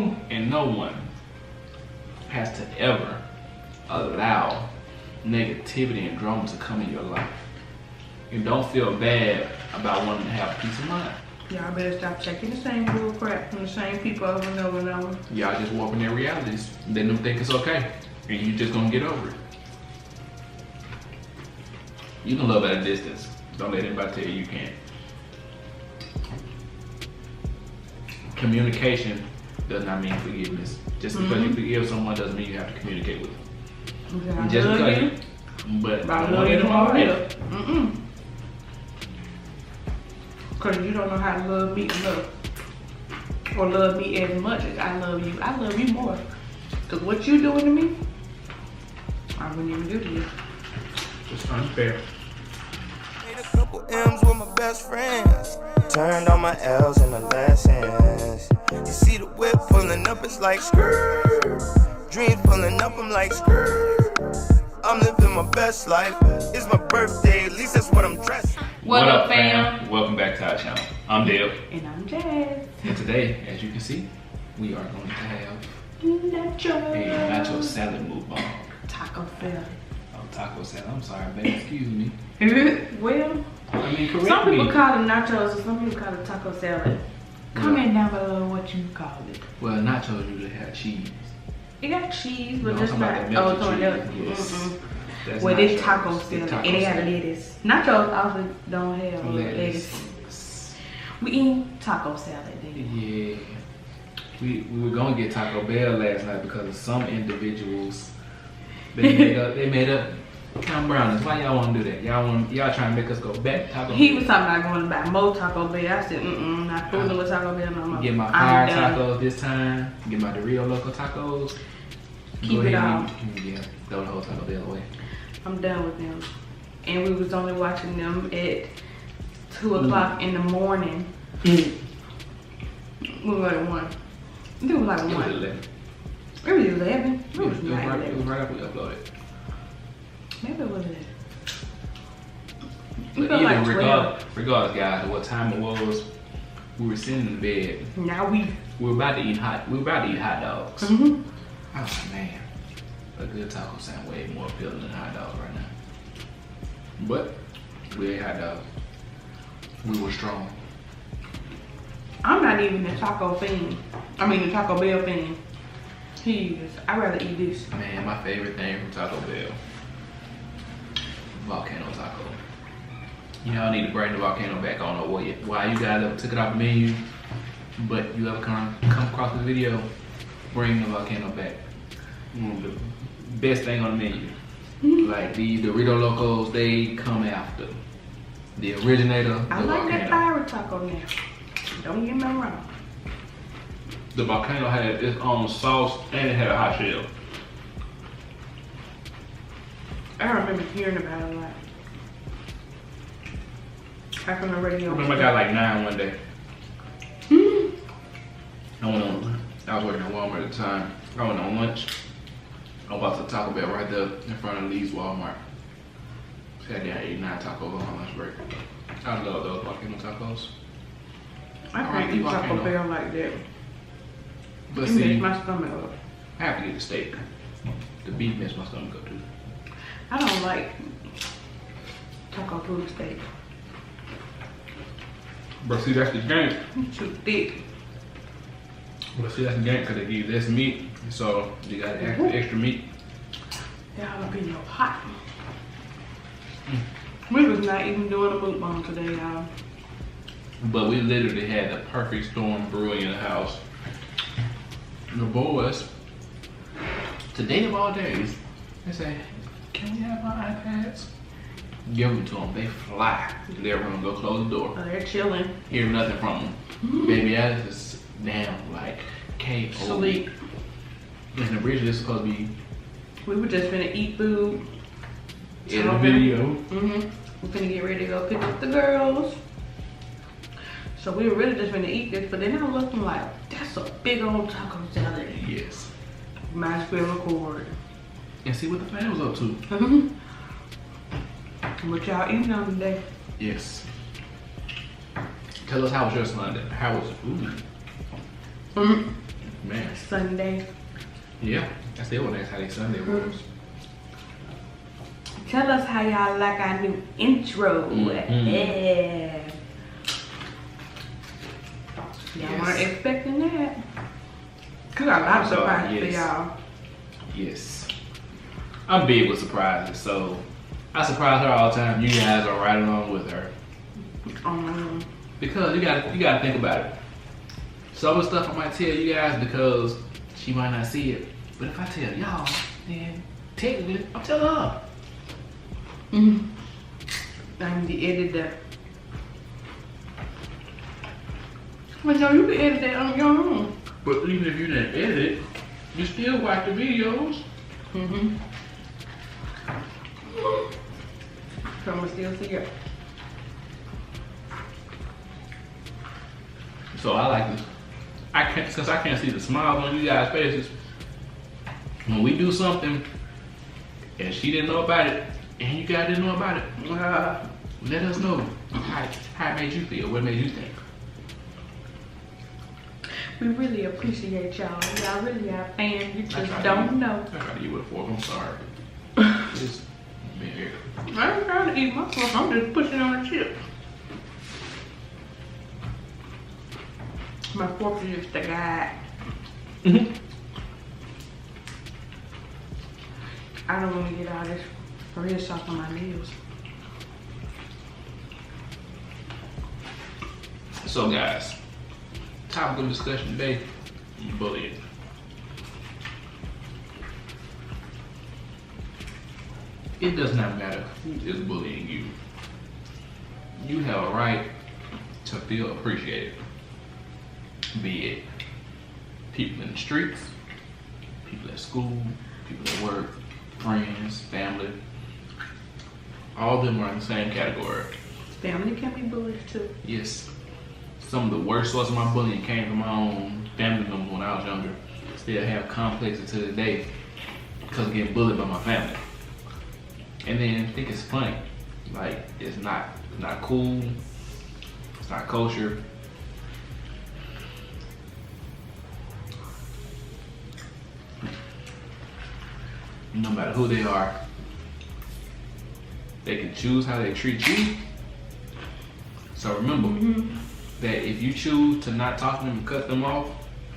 who and no one has to ever allow negativity and drama to come in your life. You don't feel bad about wanting to have peace of mind. Y'all better stop checking the same bull crap from the same people over and over and over. Y'all just warping their realities. Letting them think it's okay. And you just gonna get over it. You can love at a distance. Don't let anybody tell you you can't. Communication does not mean forgiveness. Just because you forgive someone doesn't mean you have to communicate with them. Just because you, but I don't want to get them all right. Because you don't know how to love me enough. Or love me as much as I love you. I love you more. Because what you doing to me, I wouldn't even do to you. It's unfair. Made a couple M's with my best friends. Turned all my L's into lessons. You see the whip pulling up, it's like skirt. Dreams pulling up, I'm like skirt. I'm living my best life. It's my birthday, at least that's what I'm dressed. What up, fam? Welcome back to our channel. I'm Dale. And I'm Jazz. And today, as you can see, we are going to have Nacho. a nacho salad mukbang. Taco salad. Oh, taco salad. I'm sorry, babe. Excuse me. Well, I mean, correct some people me. call it nachos and some people call it taco salad. Comment down below what you call it. Well, nachos usually have cheese. It got cheese, but No, just I'm not. talking about the melted Oh, cheese. Yes. That's well, this nachos. taco It's salad, taco and they got salad. lettuce. Nachos also don't have lettuce. We eat taco salad. Then. Yeah. We were gonna get Taco Bell last night because of some individuals. They made up Tom Brownies. Why y'all want to do that? Y'all trying to make us go back to Taco Bell? He was talking about going to buy more Taco Bell. I said, not fooling with Taco Bell no more. Get my fire tacos this time. Get my Dorito Loco tacos. Keep it all. Yeah, throw the whole Taco Bell away. I'm done with them. And we was only watching them at 2 o'clock in the morning. We were at 1. I think it was like 1. It was 11. It was 11. It was It not was 11. right after we uploaded. Maybe it was 11. But It felt like either 12. regardless, guys, what time it was, we were sitting in bed. Now we were about to eat hot dogs. Mm-hmm. Oh man, a good taco sound way more appealing than hot dogs right now. But we ate hot dogs. We were strong. I'm not even a taco fan. I mean, a Taco Bell fan. I'd rather eat this. Man, my favorite thing from Taco Bell, volcano taco. Y'all need to bring the volcano back. I don't know why you guys ever took it off the menu, but you ever come across the video, bring the volcano back. The best thing on the menu. Like the Dorito Locos, they come after. The originator, the I like volcano. that pirate taco now. Don't get me wrong. The volcano had its own sauce and it had a hot shell. I remember hearing about it a lot. I from the radio. I remember I got like 9 one day. I was working at Walmart at the time. I went on lunch. I bought the Taco Bell right there in front of Lee's Walmart. Sat down, ate 9 tacos on my lunch break. I love those volcano tacos. I can't eat Taco Bell like that. But It see, makes my stomach up. I have to get the steak. The beef makes my stomach up too. I don't like taco food steak. But see, that's the game. It's too thick. But see, that's the game because they give you this meat. So you got extra meat. That jalapeno hot. We was not even doing a mukbang today, y'all. But we literally had the perfect storm brewing in the house. The boys, today of all days, they say, can we have our iPads? Give them to them, they fly. They're gonna go close the door. Oh, they're chilling. Hear nothing from them. Baby Alice is down like K.O. Sleep. And originally it's supposed to be We were just finna eat food. in the video. We're finna get ready to go pick up the girls. So we were really just finna eat this, but then I looked and like, that's a big old taco salad. Yes. Might as well record. And see what the fam was up to. What y'all eating on today? Yes. Tell us how was your Sunday? How was it? Ooh. Man, Sunday. Yeah, I still want to ask how their Sunday was. Tell us how y'all like our new intro. Yeah. Y'all weren't expecting that. Cause I got a lot of surprises for y'all. Yes. I'm big with surprises, so I surprise her all the time. You guys are right along with her. Because you gotta think about it. Some of the stuff I might tell you guys because she might not see it. But if I tell y'all, then technically I'm telling her. I'm the editor. But no, you can edit that on your own. But even if you didn't edit it, you still watch the videos. So I'ma still see it. So I like this. Since I can't see the smiles on you guys' faces, when we do something and she didn't know about it, and you guys didn't know about it, let us know how it made you feel, what it made you think. We really appreciate y'all. Y'all really our fans. You just don't know. I gotta eat with a fork, I'm sorry. Just being here. I ain't trying to eat my fork, I'm just pushing on the chip. My fork is just a guide. I don't want to get all this red sauce on my nails. So guys, topic of discussion today, bullying. It does not matter who is bullying you. You have a right to feel appreciated. Be it people in the streets, people at school, people at work, friends, family. All of them are in the same category. Family can be bullies too. Yes. Some of the worst source of my bullying came from my own family members when I was younger. Still have complexes to this day because of getting bullied by my family. And then think it's funny. Like, it's not cool. It's not kosher. No matter who they are, they can choose how they treat you. So remember that if you choose to not talk to them and cut them off,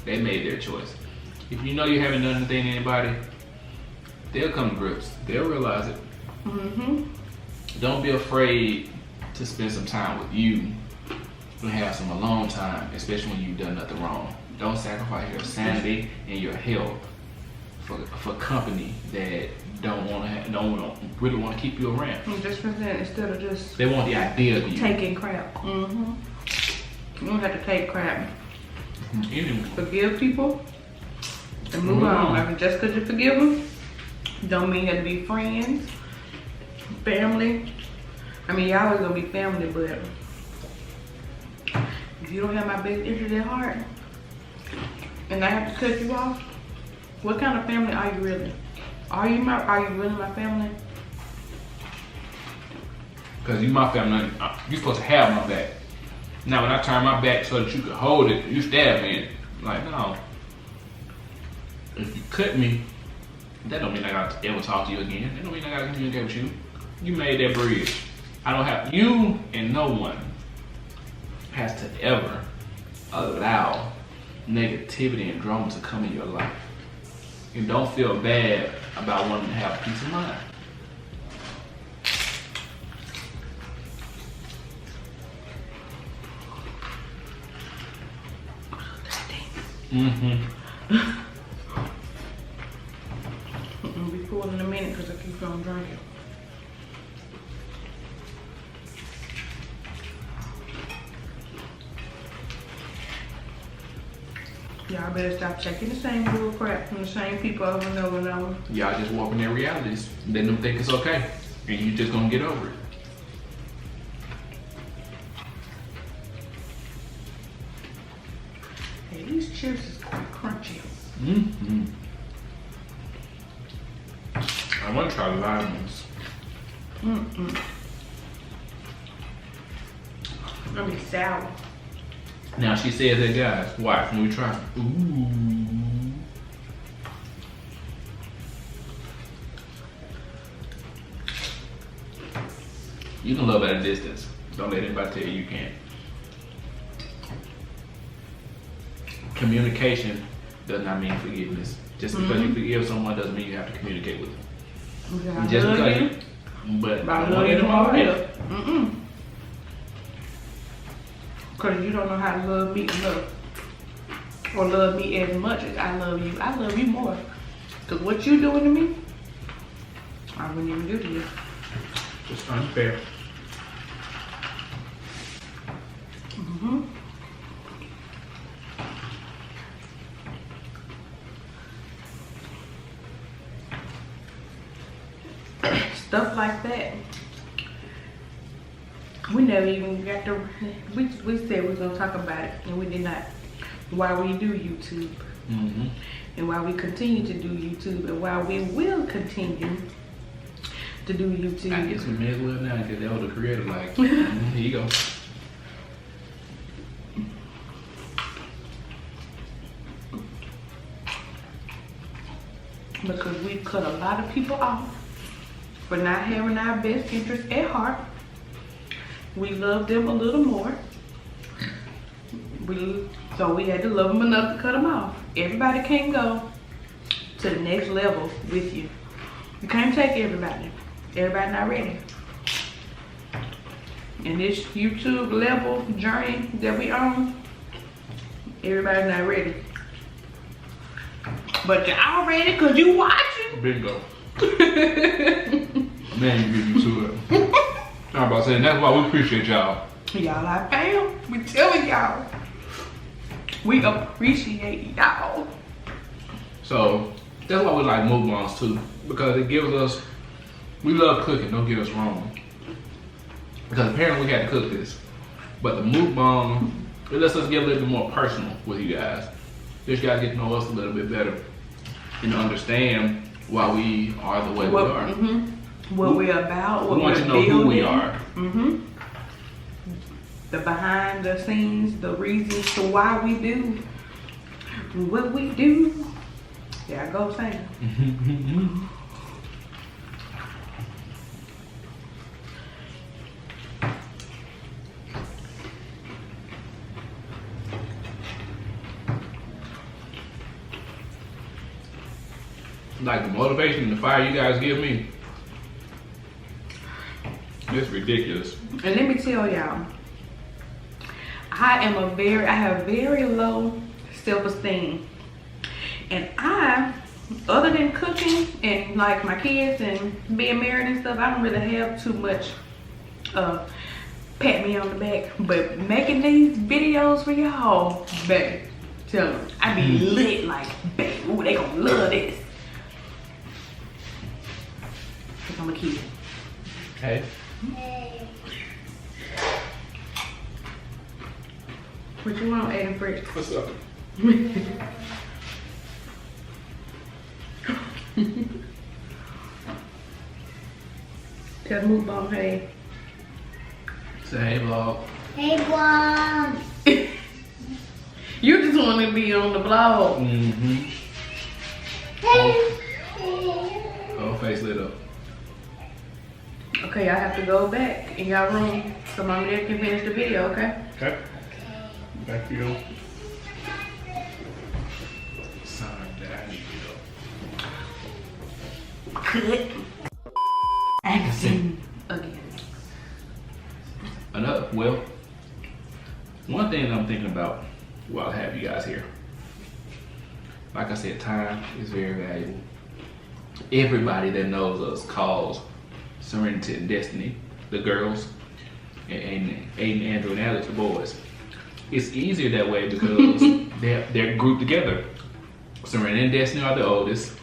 they made their choice. If you know you haven't done anything to anybody, they'll come to grips. They'll realize it. Don't be afraid to spend some time with you and have some alone time, especially when you've done nothing wrong. Don't sacrifice your sanity and your health for company that don't really want to keep you around. Just for that, instead of just they want the idea of you taking crap. You don't have to take crap. Forgive people and move on. I mean, just because you forgive them, don't mean you have to be friends, family. I mean, y'all always gonna be family, but if you don't have my best interest at heart, and I have to cut you off, what kind of family are you really? Are you really my family? Because you my family, you supposed to have my back. Now when I turn my back so that you can hold it, you stab me. Like, no. If you cut me, that don't mean I gotta ever talk to you again. That don't mean I gotta communicate with you. You made that bridge. I don't have, you and no one has to ever allow negativity and drama to come in your life. And don't feel bad about wanting to have peace of mind. I'll be full in a minute because I keep on drinking. Y'all better stop checking the same bull crap from the same people over and over and over. Y'all just walking their realities. Letting them think it's okay. And you just gonna get over it. Hey, these chips is quite crunchy. I want to try the lime ones. It's gonna be sour. Now she says that, guys, watch when we try. Ooh. You can love at a distance. Don't let anybody tell you you can't. Communication does not mean forgiveness. Just because you forgive someone doesn't mean you have to communicate with them. Okay, Just because you, but I love you tomorrow. Because you don't know how to love me enough. Or love me as much as I love you. I love you more. Because what you doing to me, I wouldn't even do to you. It's unfair. Stuff like that. We never even got to, we said we was going to talk about it and we did not. Why we do YouTube. And why we continue to do YouTube and why we will continue to do YouTube. I guess we may as well now because that was the creator like, here you go. Because we cut a lot of people off for not having our best interest at heart. We love them a little more. So we had to love them enough to cut them off. Everybody can't go to the next level with you. You can't take everybody. Everybody not ready. And this YouTube level journey that we on, everybody's not ready. But y'all ready because you watching. Bingo. Man, you beat me to it. I'm about saying that's why we appreciate y'all. Y'all our fam. We telling y'all. We appreciate y'all. So that's why we like mukbangs too, because it gives us. We love cooking. Don't get us wrong. Because apparently we had to cook this, but the mukbang it lets us get a little bit more personal with you guys. Just guys get to know us a little bit better and understand why we are the way we are. What we're about. What we want you to know who we are. The behind the scenes, the reasons to why we do what we do. There I go saying. Like the motivation and the fire you guys give me, it's ridiculous. And let me tell y'all, I have very low self-esteem. And other than cooking and like my kids and being married and stuff, I don't really have too much pat me on the back. But making these videos for y'all, babe, tell them, I be lit like, babe, ooh, they gonna love this. Cause I'm a kid. Hey. What you want, Aiden Fritz? What's up? Tell Mukbang hey. Say hey, vlog. Hey, vlog. You just want to be on the vlog. Whole face lit up. Okay, I have to go back in y'all room so Mama Dad can finish the video, okay? Okay. Back to you. Sorry, Dad, I need to Cut. Action. Again. Well, one thing I'm thinking about while I have you guys here, like I said, time is very valuable. Everybody that knows us calls Serenity and Destiny the girls, and Aiden, Andrew, and Alex the boys. It's easier that way because they're grouped together. Serenity and Destiny are the oldest.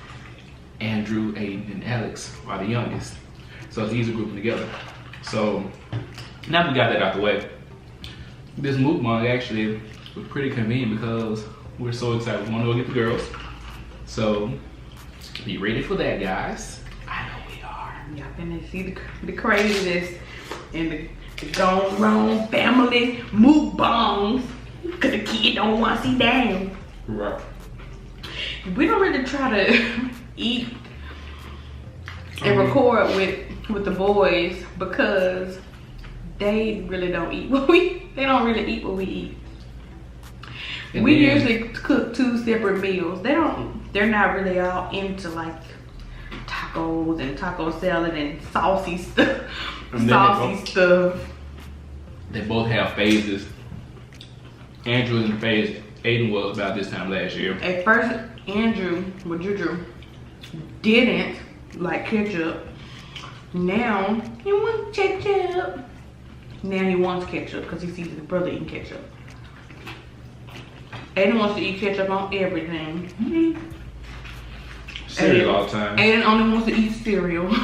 Andrew, Aiden, and Alex are the youngest. So it's easy to group them together. So now we got that out the way. This mukbang actually was pretty convenient because we're so excited. We want to go get the girls. So be ready for that, guys. I know we are. Y'all finna see the craziness and the gone wrong family mukbangs. Cause the kid don't want to see down. Right. We don't really try to eat and record with the boys because they really don't eat what they don't really eat what we eat. And we then- usually cook 2 separate meals. They're not really all into like tacos and taco salad and saucy stuff. And then Saucy stuff. They both have phases. Andrew is in phase. Aiden was about this time last year. At first, Andrew, with Juju, didn't like ketchup. Now, he wants ketchup. Now he wants ketchup because he sees his brother eating ketchup. Aiden wants to eat ketchup on everything. Cereal all the time. Aiden only wants to eat cereal.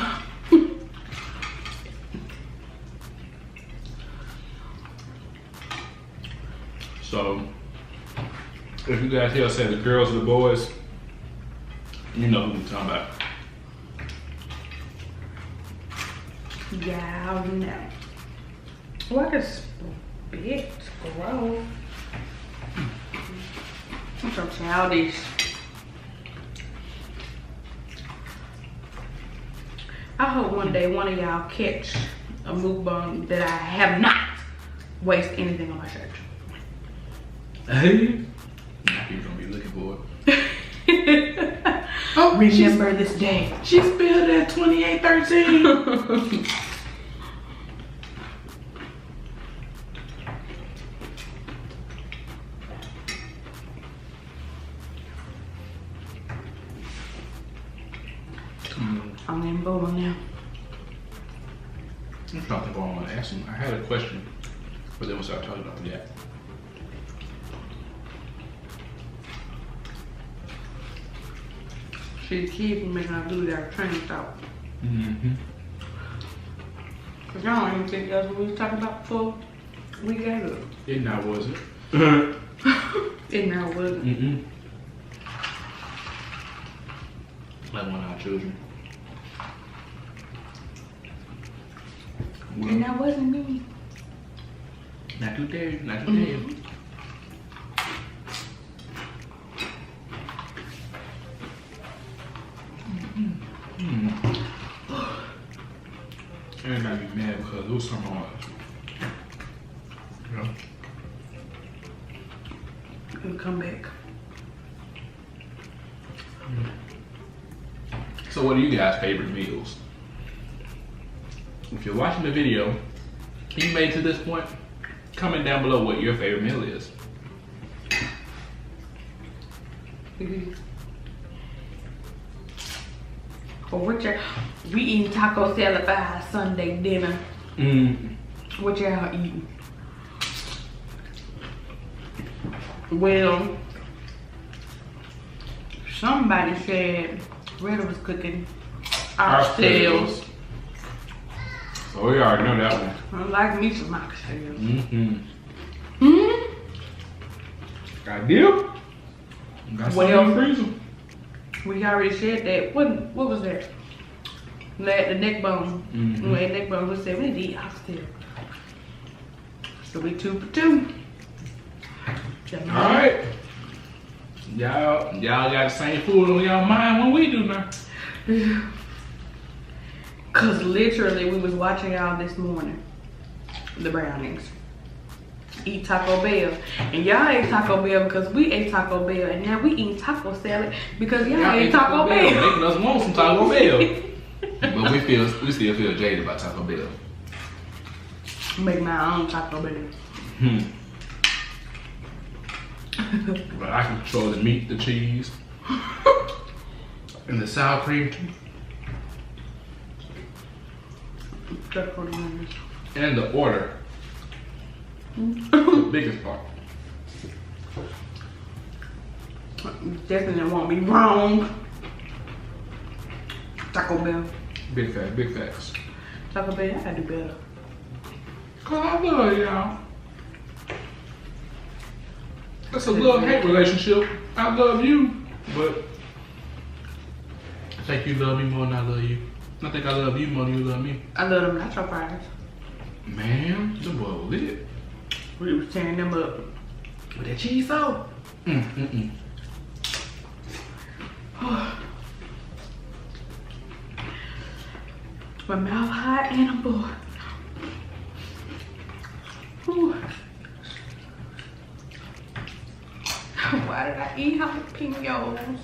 So, if you guys hear say the girls or the boys, you know who we're talking about. Yeah, I know. What a spit. Gross. I'm so childish. I hope one day one of y'all catch a mukbang that I have not wasted anything on my shirt. Hey, you're gonna be looking for it. Oh, remember this day. She spelled that 2813. I'm in bowling now. I'm trying to think what I want to ask him. I had a question, but then once I talking about that. She keeps making her do that train of thought. Mm-hmm. Cause y'all don't even think that's what we was talking about before we got up. It now wasn't. It now wasn't. Mm-mm. Like one of our children. Well, And that wasn't me. not today, not today. Everybody be mad because it was something on it. You know? And come back. So what are you guys' favorite meals? If you're watching the video, you made it to this point, comment down below what your favorite meal is. Or what y'all, we eating taco salad for our Sunday dinner. What y'all eating? Well, somebody said Retta was cooking oxtails. So we already know that one. I like me some oxtails. Got a deal? Got some in the freezer. We already said that. What was that? The neck bone. We had neck bone. We said we need to eat oxtail. So we 2 for 2. Alright. Y'all got the same food on y'all mind when we do now. Cause literally we was watching y'all this morning. The Brownings. Eat Taco Bell. And y'all ate Taco Bell because we ate Taco Bell. And now we eat taco salad because y'all ate Taco Bell. Making us want some Taco Bell. But we still feel jaded about Taco Bell. Make my own Taco Bell. But I control the meat, the cheese, and the sour cream, and the order. The biggest part. Definitely won't be wrong. Taco Bell. Big facts. Taco Bell, I gotta do better. Cause I love y'all. That's a love-hate relationship. I love you, but I think you love me more than I love you. I think I love you more than you love me. I love them nacho fries. Man, the boy lit. We was tearing them up. With that cheese sauce. My mouth hot and I'm bored. jalapenos.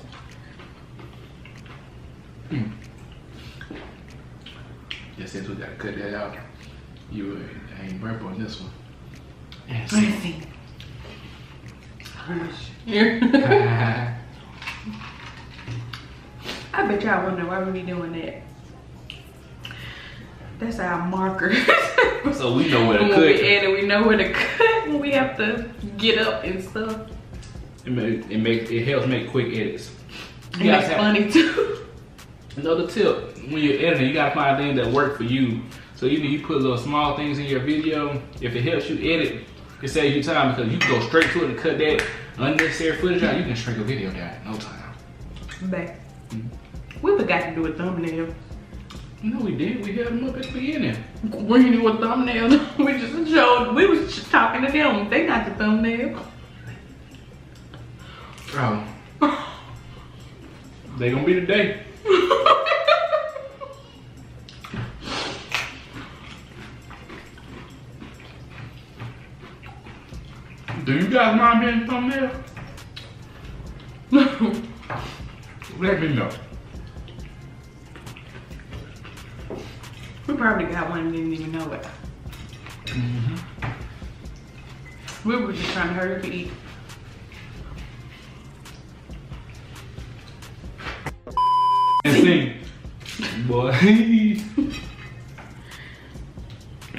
Just since we gotta cut that out, you ain't burp on this one. And Let's see. Here. I bet y'all wonder why we be doing that. That's our marker. So we know where to when cut. we edit, we know where to cut when we have to get up and stuff. It helps make quick edits. And it's funny too. Another tip, when you're editing, you gotta find things that work for you. So even if you put little small things in your video, if it helps you edit, it saves you time because you can go straight to it and cut that unnecessary footage out. You can shrink a video down in no time. Back. We forgot to do a thumbnail. No, we did. We had them up at the beginning. We didn't do a thumbnail. We just showed. We was just talking to them. They got the thumbnail. Oh. They gonna be today. Do you guys mind being thumbnail? Let me know. We probably got one and didn't even know it. We were just trying to hurry up and eat. And sing. Boy.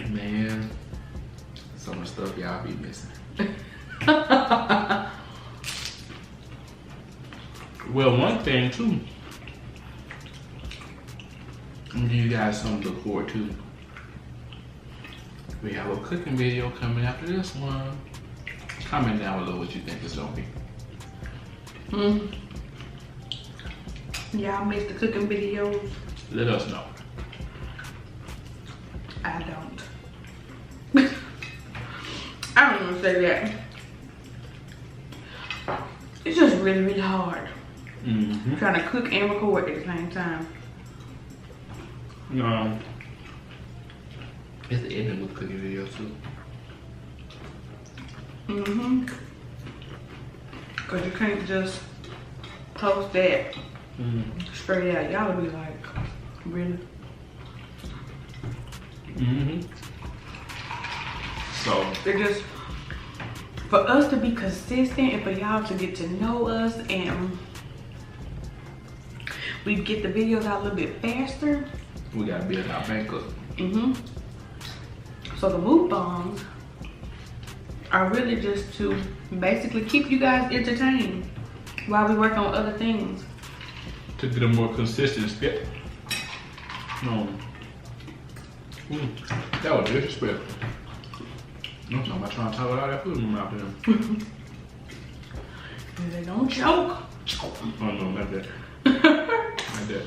Man. So much stuff y'all be missing. Well, one thing too. I'm gonna give you guys something to look forward to. We have a cooking video coming after this one. Comment down below what you think it's gonna be. Y'all miss the cooking videos? Let us know. I don't. I don't want to say that. It's just really, really hard. Trying to cook and record at the same time. No. It's the ending with cooking videos too. Cause you can't just post that straight out. Y'all would be like, really? So They're just, for us to be consistent and for y'all to get to know us and we get the videos out a little bit faster. we gotta build our backup. So the mukbangs are really just to basically keep you guys entertained while we work on other things. To get a more consistent skip. No. That was disrespectful. I'm talking about trying to talk all that food in my mouth then. They don't choke. Oh no, not that. Not that.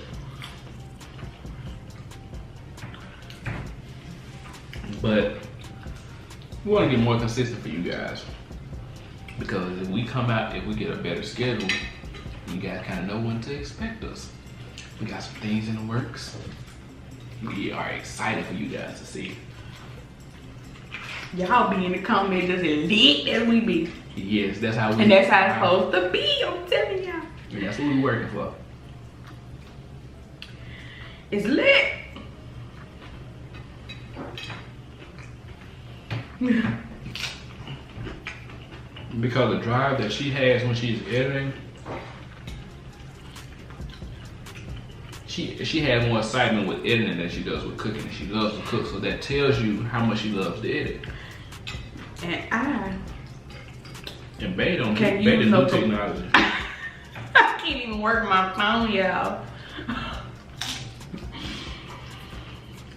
But we want to get more consistent for you guys. Because if we come out, if we get a better schedule, you guys kind of know when to expect us. We got some things in the works. We are excited for you guys to see. Y'all be in the comments just as lit as we be. Yes, that's how we. And that's how it's supposed to be, I'm telling y'all. And that's what we're working for. It's lit. Because the drive that she has when she's editing, she has more excitement with editing than she does with cooking. And she loves to cook, so that tells you how much she loves to edit. And Bay don't Can't Bay use the no new technology. I can't even work my phone, y'all.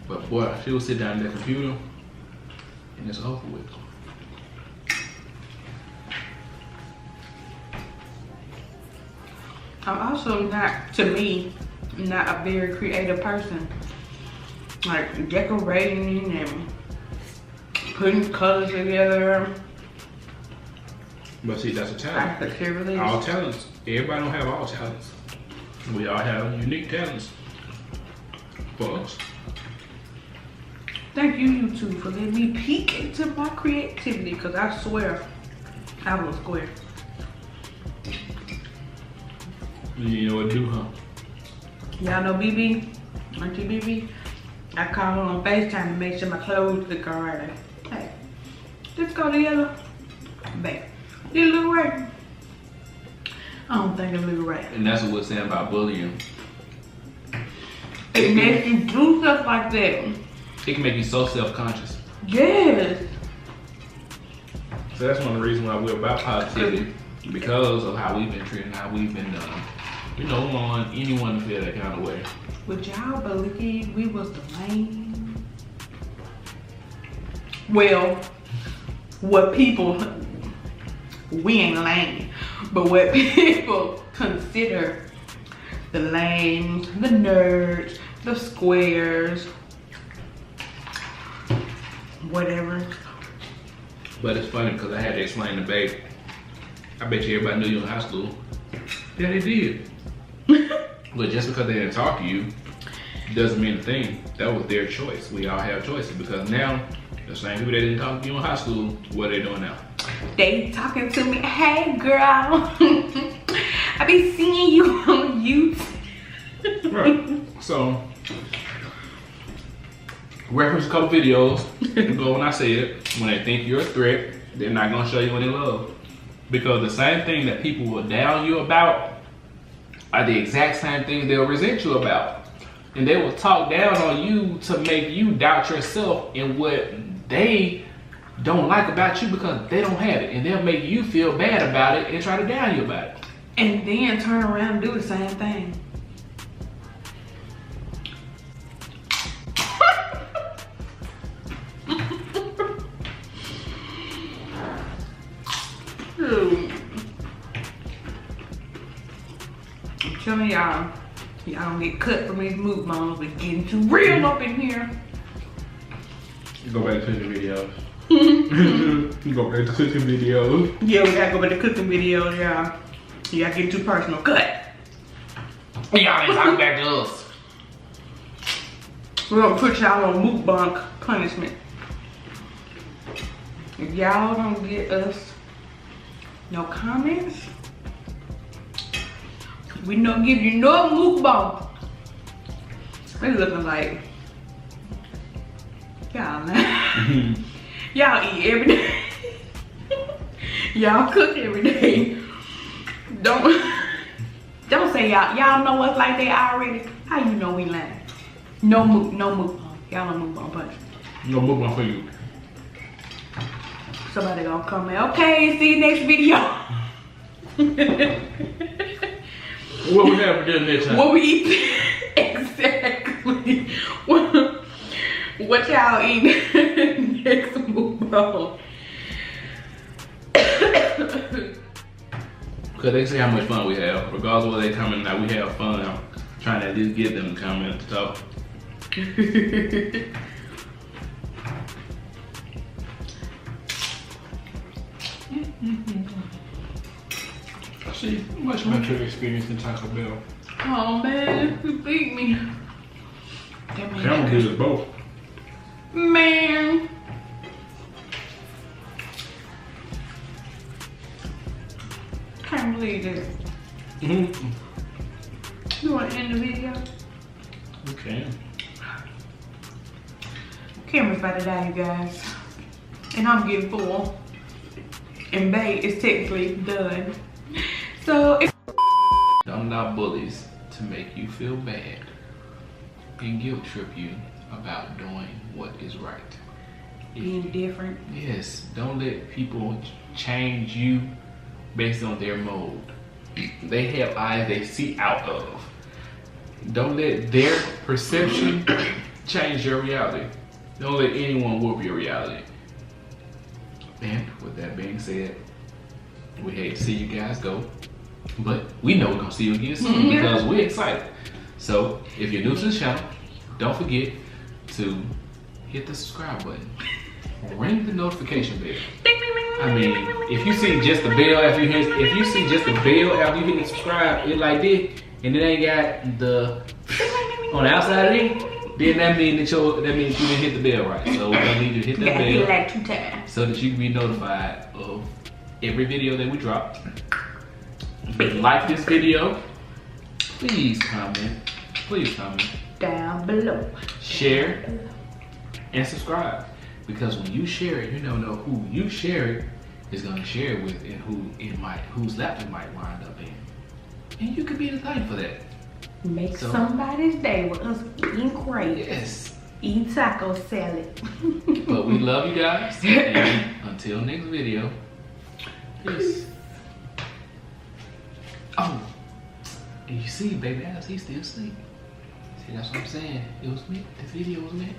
But boy, she will sit down at the computer and it's over with. I'm also not, to me, not a very creative person. Like decorating and putting colors together. But see, that's a talent. I could really. All talents. Everybody don't have all talents. We all have unique talents for us. Thank you, YouTube, for letting me peek into my creativity, because I swear I was square. You know what to do, huh? Y'all know BB? Auntie BB? I call her on FaceTime to make sure my clothes look alright. Like, hey, let's go together. Babe, did it look right? I don't think it look right. And that's what we're saying about bullying. It makes you do stuff like that. It can make you so self-conscious. Yes. So that's one of the reasons why we're about positivity. Because of how we've been treated, how we've been done. We don't want anyone to feel that kind of way. Would y'all believe we was the lame? Well, what people, we ain't lame, but what people consider the lames, the nerds, the squares, whatever. But it's funny because I had to explain to Babe. I bet you everybody knew you in high school. Yeah, they did. But just because they didn't talk to you doesn't mean a thing. That was their choice. We all have choices because now the same people that didn't talk to you in high school, what are they doing now? They talking to me, hey girl, I be seeing you on YouTube. Right. So, reference a couple videos ago when I said, when they think you're a threat, they're not gonna show you any love. Because the same thing that people will down you about are the exact same things they'll resent you about. And they will talk down on you to make you doubt yourself in what they don't like about you because they don't have it. And they'll make you feel bad about it and try to down you about it. And then turn around and do the same thing. I'm telling y'all, y'all don't get cut from these mukbangs. We're getting too real up in here. Go back to cooking videos. Go back to cooking videos. Yeah, we gotta go back to cooking videos, y'all. Y'all getting too personal. Cut. Y'all ain't talking back to us. We're gonna put y'all on mukbang punishment. If y'all don't get us no comments, we don't give you no mukbang. They looking like y'all, man. Y'all eat every day. Y'all cook every day. Don't say y'all know us like that already. How you know we lying? No mukbang. Y'all don't mukbang punch. No mukbang for you. Somebody gonna come in. Okay, see you next video. What we have for dinner next time? What we eat? Exactly. What y'all eat next mukbang? Because they see how much fun we have. Regardless of whether they comment or not, we have fun. I'm trying to at least get them to comment to talk. See, much better experience than Taco Bell. Oh man, you beat me. Campbell gives us both. Man. Can't believe it. You want to end the video? Okay. Camera's about to die, you guys. And I'm getting full. And Bae is technically done. So if Don't allow bullies to make you feel bad and guilt trip you about doing what is right. being different. Yes, don't let people change you based on their mode. They have eyes they see out of. Don't let their perception change your reality. Don't let anyone warp your reality. And with that being said, we hate to see you guys go, but we know we're gonna see you again soon because we're excited. So if you're new to the channel, don't forget to hit the subscribe button. Ring the notification bell. I mean, if you see just the bell after you hit, if you see just the bell after you hit the subscribe, it like this, and it ain't got the on the outside of it, then that means that you didn't hit the bell right. So we're gonna need you to hit that bell hit like 2 times so that you can be notified of every video that we drop. Like this video, please comment. Please comment. Down below. Share and subscribe. Because when you share it, you don't know who you share it is gonna share it with and whose lap it might wind up in. And you could be the thing for that. Make somebody's day with us eating crazy. Yes. Eat taco salad. But we love you guys. And until next video. Peace. Oh. And you see, baby ass, he's still asleep. See, that's what I'm saying. It was me. This video was me.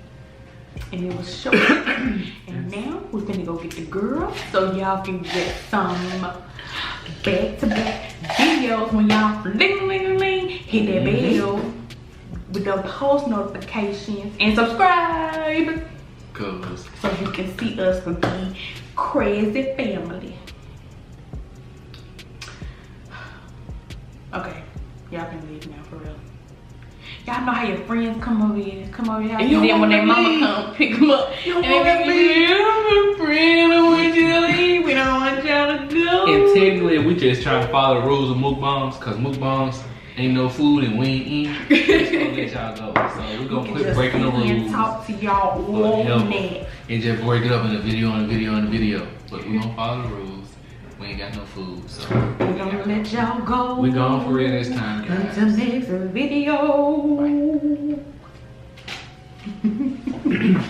And it was short. And now we're gonna go get the girl so y'all can get some back-to-back videos when y'all ling-ling-ling hit that bell with the post notifications and subscribe so you can see us and be crazy family. Okay, y'all can leave now for real. Y'all know how your friends come over here, and then when their mama come pick them up, and they be like, I'm a friend, I want you to leave, we don't want y'all to go. And technically, we just trying to follow the rules of mukbangs, cause mukbangs ain't no food and we ain't eating. We're gonna let y'all go. So we're gonna quit breaking the rules. And talk to y'all all night. And just break it up in a video on a video on a video. But we gonna follow the rules. We ain't got no food, so we're gonna let y'all go. We gone for real this time, guys. Until next video. Bye.